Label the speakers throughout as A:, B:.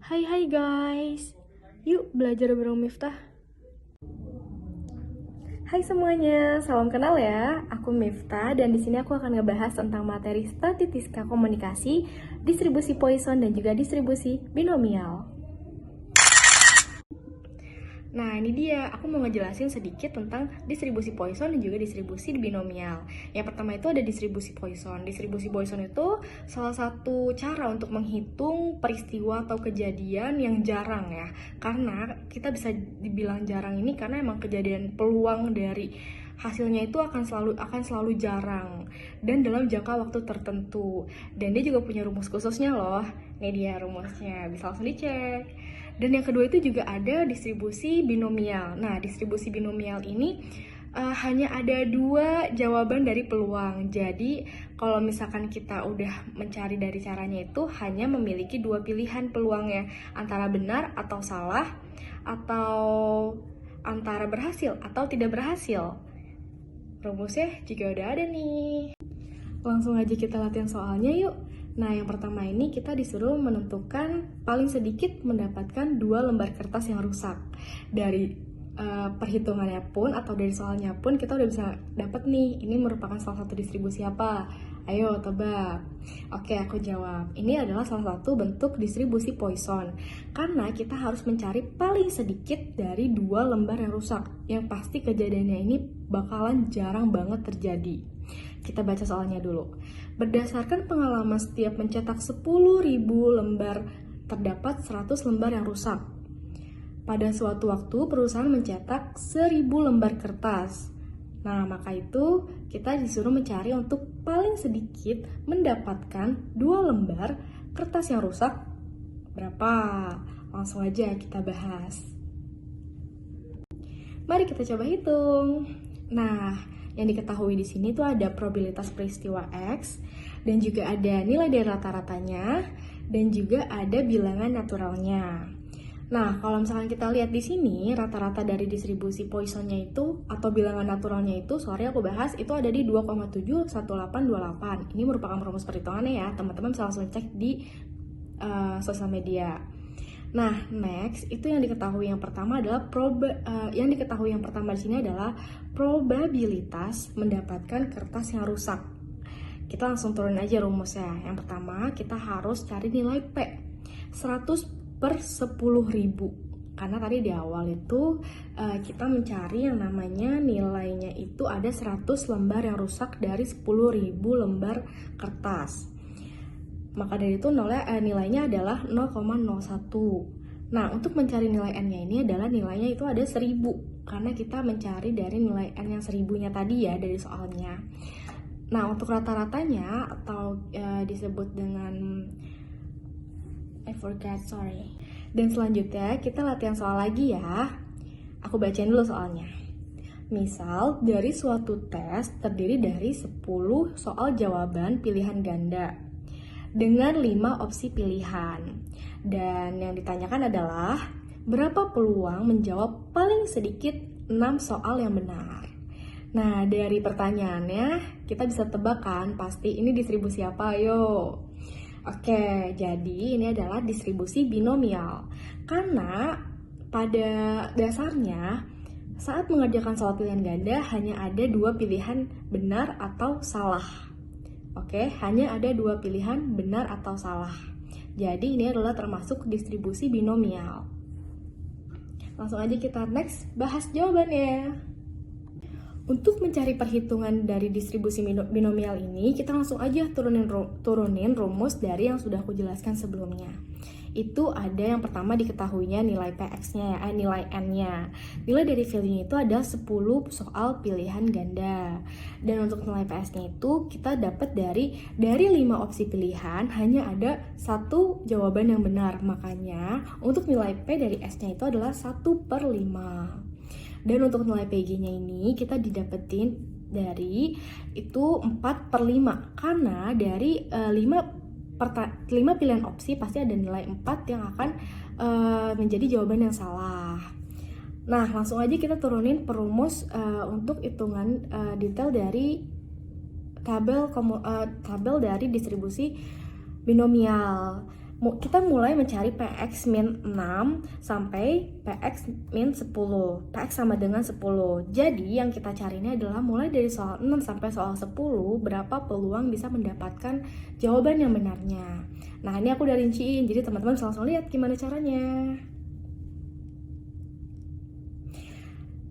A: Hai guys, yuk belajar bareng Miftah. Hai semuanya, salam kenal ya. Aku Miftah dan di sini aku akan ngebahas tentang materi statistika komunikasi, distribusi Poisson dan juga distribusi binomial. Nah ini dia, aku mau ngejelasin sedikit tentang distribusi Poisson dan juga distribusi binomial. Yang pertama itu ada distribusi Poisson. Distribusi Poisson itu salah satu cara untuk menghitung peristiwa atau kejadian yang jarang ya. Karena kita bisa dibilang jarang ini karena emang kejadian peluang dari hasilnya itu akan selalu jarang dan dalam jangka waktu tertentu. Dan dia juga punya rumus khususnya loh. Ini dia rumusnya, bisa langsung dicek. Dan yang kedua itu juga ada distribusi binomial. Nah, distribusi binomial ini hanya ada dua jawaban dari peluang. Jadi, kalau misalkan kita udah mencari dari caranya itu hanya memiliki dua pilihan peluangnya, antara benar atau salah, atau antara berhasil atau tidak berhasil. Rumusnya juga udah ada nih. Langsung aja kita latihan soalnya yuk. Nah, yang pertama ini kita disuruh menentukan paling sedikit mendapatkan 2 lembar kertas yang rusak. Dari perhitungannya pun atau dari soalnya pun kita udah bisa dapat nih, ini merupakan salah satu distribusi apa. Ayo tebak. Oke, aku jawab. Ini adalah salah satu bentuk distribusi Poisson. Karena kita harus mencari paling sedikit dari 2 lembar yang rusak. Yang pasti kejadiannya ini bakalan jarang banget terjadi. Kita baca soalnya dulu. Berdasarkan pengalaman setiap mencetak 10.000 lembar, terdapat 100 lembar yang rusak. Pada suatu waktu, perusahaan mencetak 1.000 lembar kertas. Nah, maka itu kita disuruh mencari untuk paling sedikit mendapatkan 2 lembar kertas yang rusak. Berapa? Langsung aja kita bahas. Mari kita coba hitung. Nah, yang diketahui di sini tuh ada probabilitas peristiwa X, dan juga ada nilai dari rata-ratanya, dan juga ada bilangan naturalnya. Nah, kalau misalkan kita lihat di sini, rata-rata dari distribusi Poissonnya itu, atau bilangan naturalnya itu, sorry aku bahas, itu ada di 2,71828. Ini merupakan rumus perhitungannya ya, teman-teman bisa langsung cek di sosial media. Nah, next itu yang diketahui yang pertama adalah di sini adalah probabilitas mendapatkan kertas yang rusak. Kita langsung turunin aja rumusnya. Yang pertama, kita harus cari nilai P 100 per 10.000. Karena tadi di awal itu kita mencari yang namanya nilainya itu ada 100 lembar yang rusak dari 10.000 lembar kertas. Maka dari itu nilainya adalah 0,01. Nah, untuk mencari nilai N-nya ini adalah nilainya itu ada 1000. Karena kita mencari dari nilai N yang 1000-nya tadi ya, dari soalnya. Nah, untuk rata-ratanya atau disebut dengan Dan selanjutnya kita latihan soal lagi ya. Aku bacain dulu soalnya. Misal, dari suatu tes terdiri dari 10 soal jawaban pilihan ganda dengan 5 opsi pilihan. Dan yang ditanyakan adalah berapa peluang menjawab paling sedikit 6 soal yang benar. Nah, dari pertanyaannya kita bisa tebak kan pasti ini distribusi apa, ayo. Oke, jadi ini adalah distribusi binomial. Karena pada dasarnya saat mengerjakan soal pilihan ganda hanya ada 2 pilihan benar atau salah. Oke, hanya ada 2 pilihan benar atau salah. Jadi ini adalah termasuk distribusi binomial. Langsung aja kita next bahas jawabannya. Untuk mencari perhitungan dari distribusi binomial ini, kita langsung aja turunin rumus dari yang sudah aku jelaskan sebelumnya. Itu ada yang pertama diketahuinya nilai PX-nya ya, nilai N-nya. Nilai dari value-nya itu ada 10 soal pilihan ganda. Dan untuk nilai PS-nya itu kita dapat dari 5 opsi pilihan hanya ada 1 jawaban yang benar. Makanya untuk nilai P dari S-nya itu adalah 1/5. Dan untuk nilai PG-nya ini kita didapetin dari itu 4/5. Karena dari 5 pilihan opsi pasti ada nilai 4 yang akan menjadi jawaban yang salah. Nah, langsung aja kita turunin perumus untuk hitungan detail dari tabel dari distribusi binomial. kita mulai mencari PX min 6 sampai PX min 10. PX sama dengan 10. Jadi yang kita cari ini adalah mulai dari soal 6 sampai soal 10, berapa peluang bisa mendapatkan jawaban yang benarnya. Nah, ini aku udah rinciin, jadi teman-teman bisa langsung lihat gimana caranya.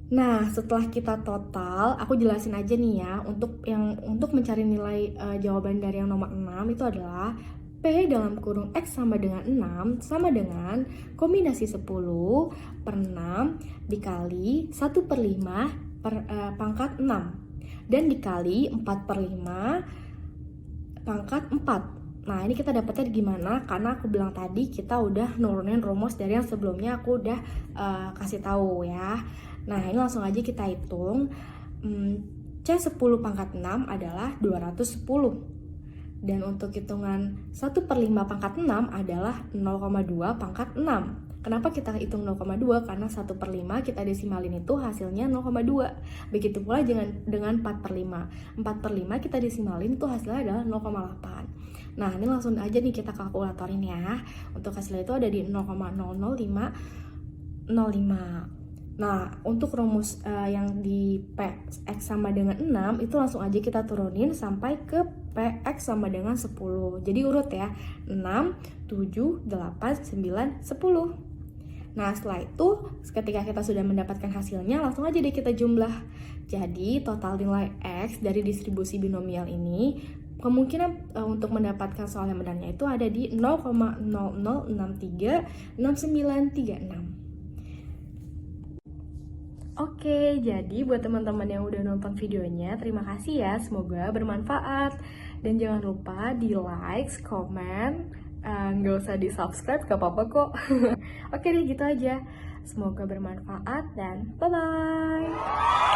A: Nah, setelah kita total, aku jelasin aja nih ya, untuk mencari nilai jawaban dari yang nomor 6 itu adalah P dalam kurung X sama dengan 6 sama dengan kombinasi 10 per 6 dikali 1 per 5 pangkat 6 dan dikali 4 per 5 pangkat 4. Nah, ini kita dapetnya gimana? Karena aku bilang tadi kita udah nurunin rumus dari yang sebelumnya aku udah kasih tahu ya. Nah, ini langsung aja kita hitung. C10 pangkat 6 adalah 210. Dan untuk hitungan 1 per 5 pangkat 6 adalah 0,2 pangkat 6. Kenapa kita hitung 0,2? Karena 1 per 5 kita desimalin itu hasilnya 0,2. Begitu pula dengan 4 per 5. 4 per 5 kita desimalin itu hasilnya adalah 0,8. Nah, ini langsung aja nih kita kalkulatorin ya. Untuk hasilnya itu ada di 0,00505. Nah, untuk rumus yang di PX sama dengan 6 itu langsung aja kita turunin sampai ke PX sama dengan 10. Jadi urut ya, 6, 7, 8, 9, 10. Nah, setelah itu ketika kita sudah mendapatkan hasilnya, langsung aja deh kita jumlah. Jadi total nilai X dari distribusi binomial ini kemungkinan untuk mendapatkan soal yang benarnya itu ada di 0,00636936. Oke, jadi buat teman-teman yang udah nonton videonya, terima kasih ya, semoga bermanfaat. Dan jangan lupa di like, komen, nggak usah di subscribe, gak apa-apa kok. Oke deh, gitu aja. Semoga bermanfaat dan bye-bye.